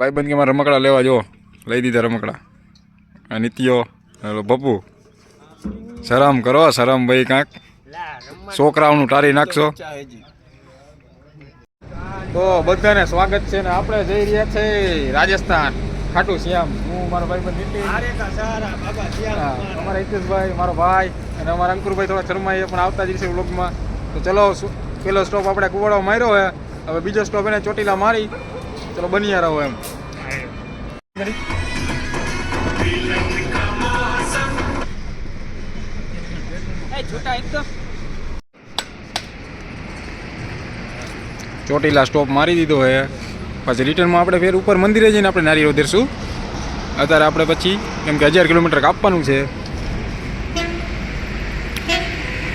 ભાઈબંધ કે મારા રમકડા લેવા જો લઈ દીધા રમકડા. આ નિત્યો હેલો બપુ શરમ કરો શરમ ભાઈ કાંક છોકરાઓનું ટારી નાખશો. તો બધાને સ્વાગત છે ને આપણે જઈ રહ્યા છે રાજસ્થાન ખાટુ શ્યામ. હું મારો ભાઈબંધ નીતિન, અમારા હિતેશભાઈ મારો ભાઈ અને અમારા અંકુરભાઈ થોડા શરમાઈએ પણ આવતા જ છે વ્લોગમાં. તો ચલો પેલો સ્ટોપ આપણે કુવાડો માર્યો હે, હવે બીજો સ્ટોપ એને ચોટીલા મારી. ચલો બન્યા રહો એમ. ચોટીલા સ્ટોપ મારી દીધો હે, પછી રિટર્નમાં આપણે ફેર ઉપર મંદિરે જઈને આપણે નારી રોધીરશું. અત્યારે આપણે પછી કેમ કે 1000 કિલોમીટર કાપવાનું છે.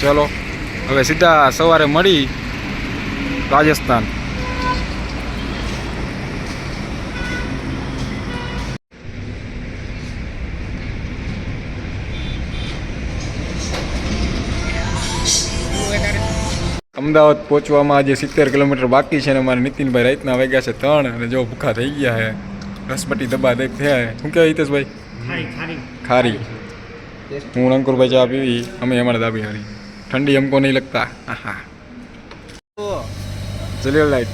ચલો હવે સીધા સવારે મળી રાજસ્થાન. અમદાવાદ પહોંચવામાં આજે 70 કિલોમીટર બાકી છે ને અમારે નીતિનભાઈ રાતના વાગ્યા છે 3 અને જો ભૂખા થઈ ગયા છે. રસપટી દબા દેખ થયા છે. શું કહેવાય હિતેશભાઈ? ખારી. હું અંકુરભાઈ ચા પીવી, અમે અમારે દાબી હારી. ઠંડી हमको नहीं लगता. હા ચલિયો લાઈટ.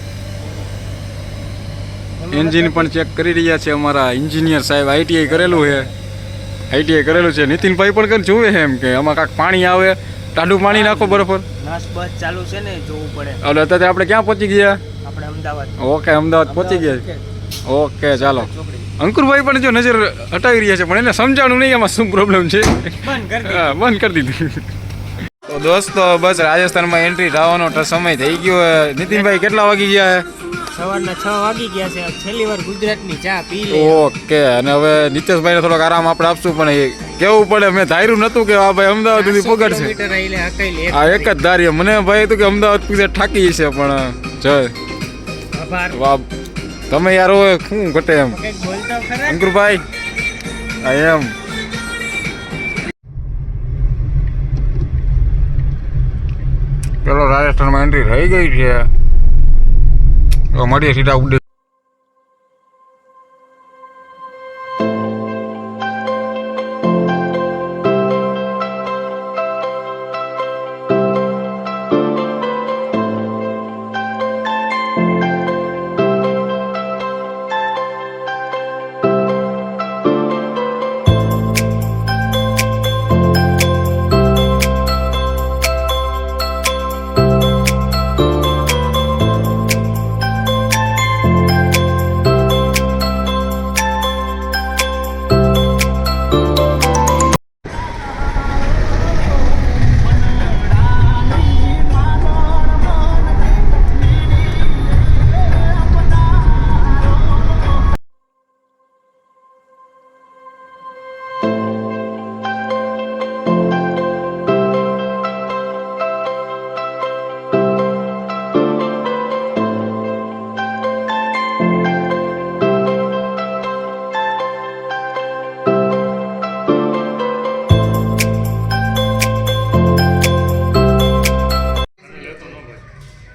એન્જિન પણ ચેક કરી રહ્યા છે અમારા એન્જિનિયર સાહેબ. આઈટીઆઈ કરેલું છે. નીતિનભાઈ પણ કરી જોવે છે એમ કે આમાં કાંક પાણી આવે, ટાઢું પાણી નાખો બરોબર. બસ ચાલુ છે ને, જોવું પડે. એટલે અત્યારે આપણે ક્યાં પહોંચી ગયા? આપણે અમદાવાદ. ઓકે અમદાવાદ પહોંચી ગયા. ઓકે ચાલો. અંકુરભાઈ પણ જો નજર હટાવી રહ્યા છે પણ એને સમજાણું નહીં આમાં શું પ્રોબ્લેમ છે. બંધ કરી દીધું. તો દોસ્તો બસ રાજસ્થાનમાં એન્ટ્રી થવાનો સમય થઈ ગયો. નીતિનભાઈ કેટલા વાગી ગયા? સવારના 6 વાગી ગયા છે. છેલ્લી વાર ગુજરાતની ચા પી લે. ઓકે અને હવે નીતેશભાઈને થોડોક આરામ આપણે આપશું, પણ એ કેવું પડે. મેં ધાર્યું નતું કે આ ભાઈ અમદાવાદ સુધી પહોંચશે. આ એક જ ધાર્યું મને ભાઈ હતું કે અમદાવાદ પૂછે ઠાકી છે, પણ જય વાહ તમે યાર હવે શું ઘટે એમ અંકુરભાઈ. આ એમ પેલો રાજસ્થાનમાં એન્ટ્રી થઈ ગઈ છે. મળીએ સીધા ઉડે.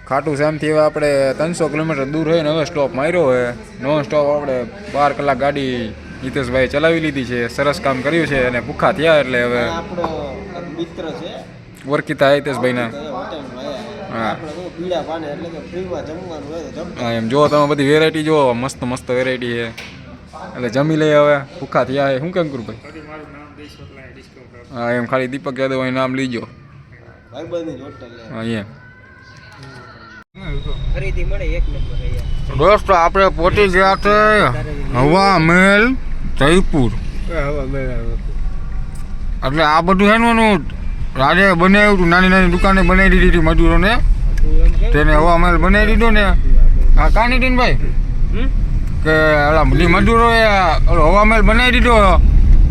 ખાટુ શ્યામથી હવે આપણે 300 કિલોમીટર દૂર હોય ને હવે સ્ટોપ માર્યો હોય. નોન સ્ટોપ આપણે 12 કલાક ગાડી હિતેશભાઈ ચલાવી લીધી છે. સરસ કામ કર્યું છે અને ભૂખા થયા એટલે હવે આપણો મિત્ર છે ઓળખીતા હિતેશભાઈના. હા એમ જો તમે બધી વેરાયટી જુઓ, મસ્ત મસ્ત વેરાયટી છે એટલે જમી લઈએ હવે. ભૂખા થયા છે. શું કેમ અંકુરભાઈ? હા એમ ખાલી દીપક યાદવ અહીં નામ લીજો. હા એમ દોસ્તો આપણે પહોંચી ગયા છે હવા મહેલ જયપુર. એટલે આ બધું છે ને રાજે બનાવ્યું હતું. નાની નાની દુકાને બનાવી દીધી હતી મજૂરોને, તેને હવા મહેલ બનાવી દીધો ને. હા કા નીતિનભાઈ કે ઓલા બધી મજૂરોએ હવા મહેલ બનાવી દીધો,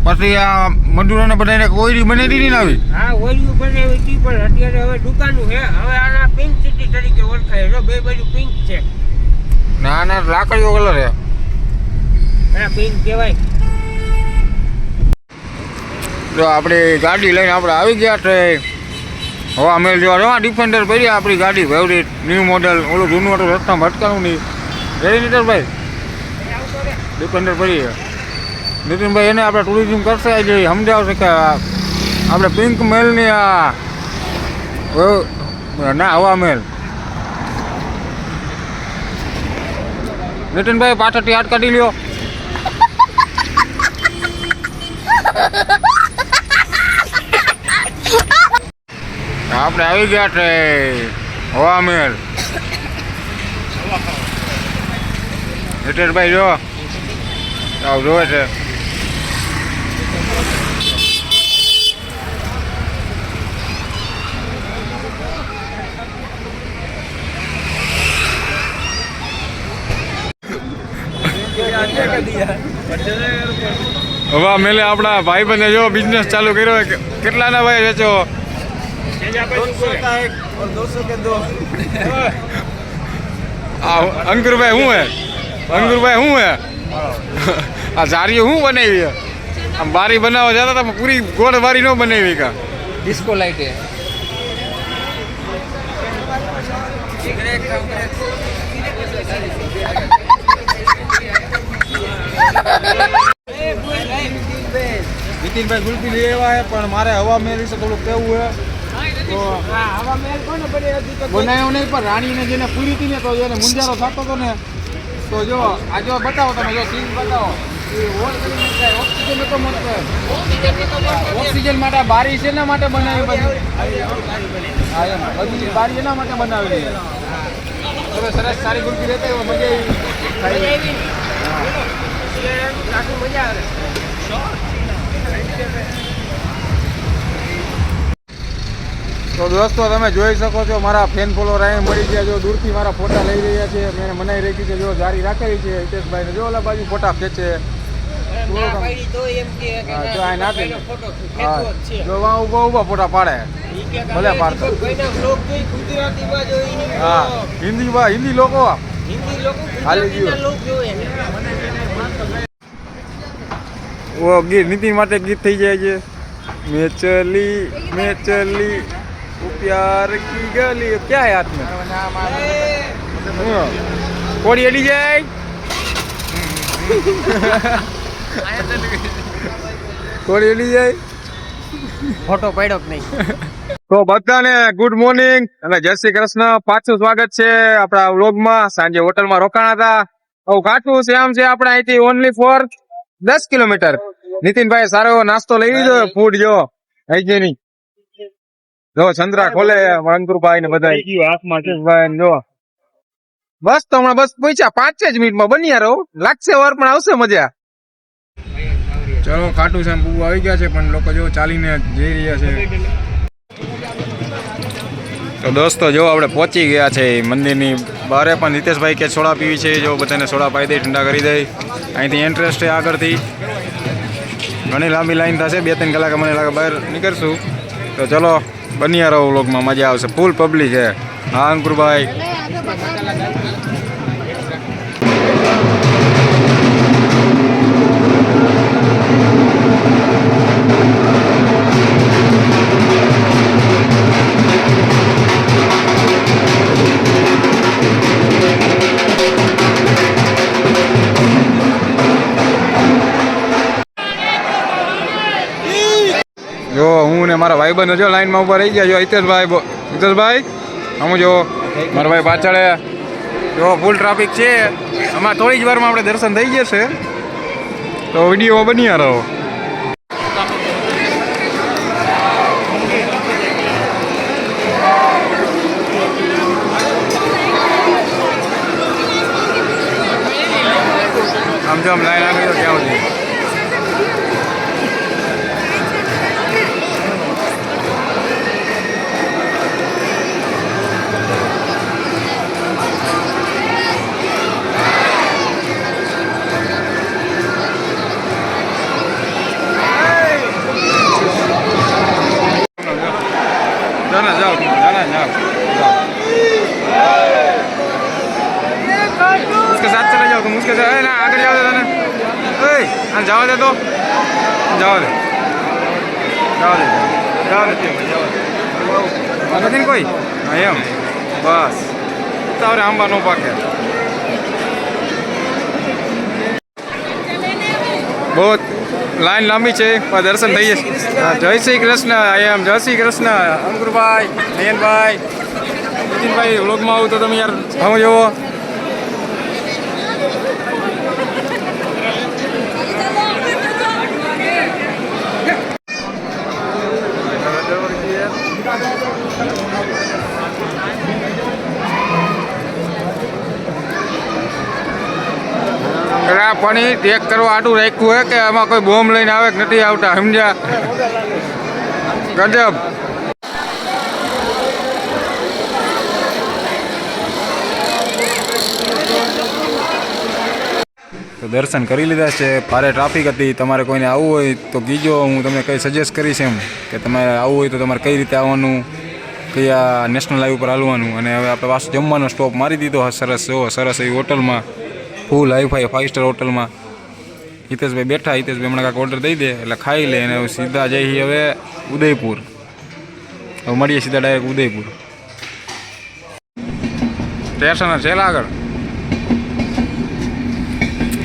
પછી આ મજૂરોને બધાને ઓયરી બનાવી દીધી ને આવી. હા ઓયરી બનાવી હતી, પણ અત્યારે હવે દુકાનો છે. હવે આના પિંક સિટી તરીકે ઓળખાય છે. બે બાજુ પિંક છે. ના ના લાકડીઓ કલર છે. હા પિંક કહેવાય. જો આપણી ગાડી લઈને આપણે આવી ગયા છે હવા મહેલ જોવા. જો ડિફેન્ડર પડી આપણી ગાડી ફેવરેટ ન્યૂ મોડલ. ઓલું જૂનું હતું રસ્તામાં ભટકાનું નહીં. રેડી નીતરભાઈ? ડિપેન્ડર પડી છે નીતિનભાઈ એને આપણે ટુરિઝમ કરશે આજે સમજાવશે કે આપણે પિંક મહેલની ના હવા મહેલ નીતિનભાઈ પાછળથી હાથ કાઢી લ્યો આપણે આવી ગયા છે હવા મહેલ નીતિનભાઈ જો આવ જોવે છે હવા મેલે આપણા ભાઈ બંને જો બિઝનેસ ચાલુ કર્યો કેટલાના ભાઈ વેચો અંકુરભાઈ શું હે અંકુરભાઈ શું હે આ જારીઓ શું બનાવી આમ બારી બનાવવા જતા હતા પૂરી ગોળ બારી ન બનાવી કા ડિસ્કો લાઈટ હે નીતિનભાઈ ગુલપી લઈ આવ્યા પણ મારે હવા મહેલ વિશે થોડુંક કહેવું હે તો હવા મહેલ કોને બનાવ્યો બનાવ્યો નહીં પણ રાણીને જેને પૂરી હતી ને તો એને મુંજારો થતો હતો ને તો જો આ જો બતાવો તમે જો સીન બતાવો ઓક્સિજન તો મળતો ઓક્સિજન માટે બારી છે એના માટે બનાવી બધી હા એમ બધી બારી એના માટે બનાવેલી હવે સરસ સારી ગુલપી રહેતા હોય મજા આવી મજા આવે તો દોસ્તો તમે જોઈ શકો છો મારા ફેન ફોલોવર અહીં મળી ગયા જો દૂરથી મારા ફોટા લઈ રહ્યા છે મેં મનાઈ રાખી છે જો જારી રાખેલી છે હિતેશભાઈને જો ઓલા બાજુ ફોટા ખેંચે જો વાં ઉભા ફોટા પાડે ભલે પાડતા હા હિન્દી લોકો હાલી ગયું ઓ ગીત નીતિન માટે ગીત થઈ જાય છે મેં ચલી प्यार की गली क्या है हाथ में कोड़ी अड़ी जाए કોડી અડી જાય ફોટો પડ્યો કે નહીં તો બધાને ગુડ મોર્નિંગ અને જય શ્રી કૃષ્ણ પાછું સ્વાગત છે આપણા વ્લોગમાં સાંજે હોટલમાં રોકાણા હતા હવે ઘાટું શ્યામ છે આપણે અહીંથી ઓનલી ફોર 10 કિલોમીટર નીતિનભાઈ સારો એવો નાસ્તો લઈ લીધો ફૂડ જો હાઇજેનિક જો ચંદ્રા ખોલે અંકુરભાઈ ને બધા જો બસ તો હમણાં બસ પહોંચ્યા 5 જ મિનિટમાં બન્યા રહો લાગશે વાર પણ આવશે મજા ચલો ખાટું શ્યામ બહુ આવી ગયા છે પણ લોકો જો ચાલીને જઈ રહ્યા છે તો દોસ્તો જો આપણે પહોંચી ગયા છે મંદિરની બહાર પણ નીતેશભાઈ કે સોડા પીવી છે જો બધાને સોડા પાઈ દઈ ઠંડા કરી દે અહીંથી એન્ટ્રન્સ છે આગળથી ઘણી લાંબી લાઈન થશે 2-3 કલાકે મને લાગે બહાર નીકળશું તો ચલો બન્યા રહો વ્લોગમાં મજા આવશે ફૂલ પબ્લિક છે હા અંકુરભાઈ જો હું ને મારા ભાઈબંધો જો લાઈનમાં ઉભા રહી ગયા જો હિતેશભાઈ આમ જો મારા ભાઈ પાછળ જો ફૂલ ટ્રાફિક છે આમાં થોડી જ વારમાં આપણે દર્શન થઈ જશે તો વિડીયોમાં બન્યા રહો આમ જો આમ લાઈન આવી ક્યાં સુધી जाओ उसके साथ चले जाओ तुम उसके साथ ना आगे जाओ दे ना जाओ दे तो जाओ दे નથી કોઈ હા એમ બસ તારે આંબા નો પાકે બહુ લાઈન લાંબી છે પણ દર્શન થઈ જશે હા, જય શ્રી કૃષ્ણ એમ જય શ્રી કૃષ્ણ અંકુરભાઈ નયનભાઈ નીતિનભાઈ વ્લોગમાં આવું તો તમે યાર આવો જોવો પાણી ચેક કરવા આટું રાખ્યું હે કે આમાં કોઈ બોમ્બ લઈને આવે કે નથી આવતા સમજ્યા ગજબ તો દર્શન કરી લીધા છે ભારે ટ્રાફિક હતી તમારે કોઈને આવવું હોય તો કીજો હું તમને કંઈ સજેસ્ટ કરીશ એમ કે તમારે આવવું હોય તો તમારે કઈ રીતે આવવાનું કયા નેશનલ હાઈવે પર હાલવાનું અને હવે આપણે પાછું જમવાનો સ્ટોપ મારી દીધો સરસ જો સરસ એવી હોટલમાં ફૂલ હાઈફાઈ 5 સ્ટાર હોટલમાં હિતેશભાઈ બેઠા હિતેશભાઈ હમણાં કાંઈક ઓર્ડર દઈ દે એટલે ખાઈ લે અને હવે સીધા જઈએ હવે ઉદયપુર હવે મળીએ સીધા ડાયરેક્ટ ઉદયપુર સ્ટેશન છે આગળ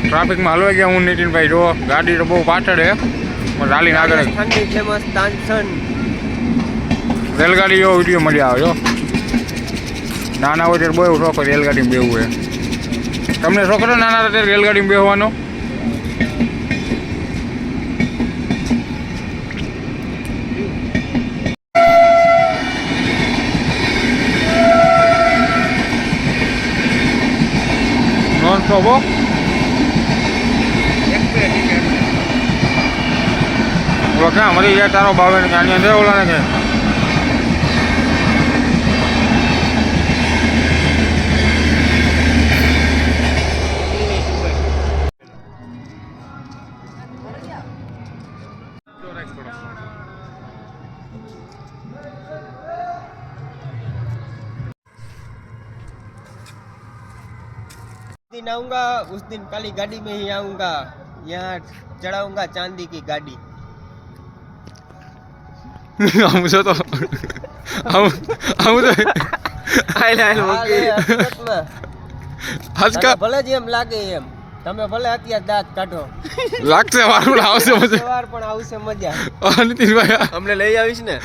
ટ્રાફિકમાં હલવાઈ ગયા હું નીતિનભાઈ જો ગાડી તો બહુ પાછળ છે પણ ચાલીને આગળ ઠંડી ફેમસ તાનસન રેલગાડી જેવો વિડીયો મળી આવે જો નાના હોય ત્યારે બહુ શોખ હોય રેલગાડીમાં બેવું હોય તમને શોખ હતો નાના હતા ત્યારે રેલગાડીમાં બેસવાનો નોન સ્ટોપ હો ઓલો ક્યાં મળી જાય તારો ભાવે ને આની અંદર ઓલા ને दिन आऊंगा उस दिन काली गाड़ी में ही आऊंगा यहाँ चढ़ाऊंगा चांदी की गाड़ी આમ છો તો આમ તો હસકા ભલે જ એમ લાગે એમ તમે ભલે અત્યારે દાંત કાઢો લાગશે વારું આવશે મજા તહેવાર પણ આવશે મજા નીતિનભાઈ અમને લઈ આવીશ ને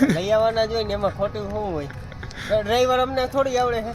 લઈ આવવાના જોઈએ ને એમાં ખોટું શું હોય ડ્રાઈવર અમને થોડી આવડે છે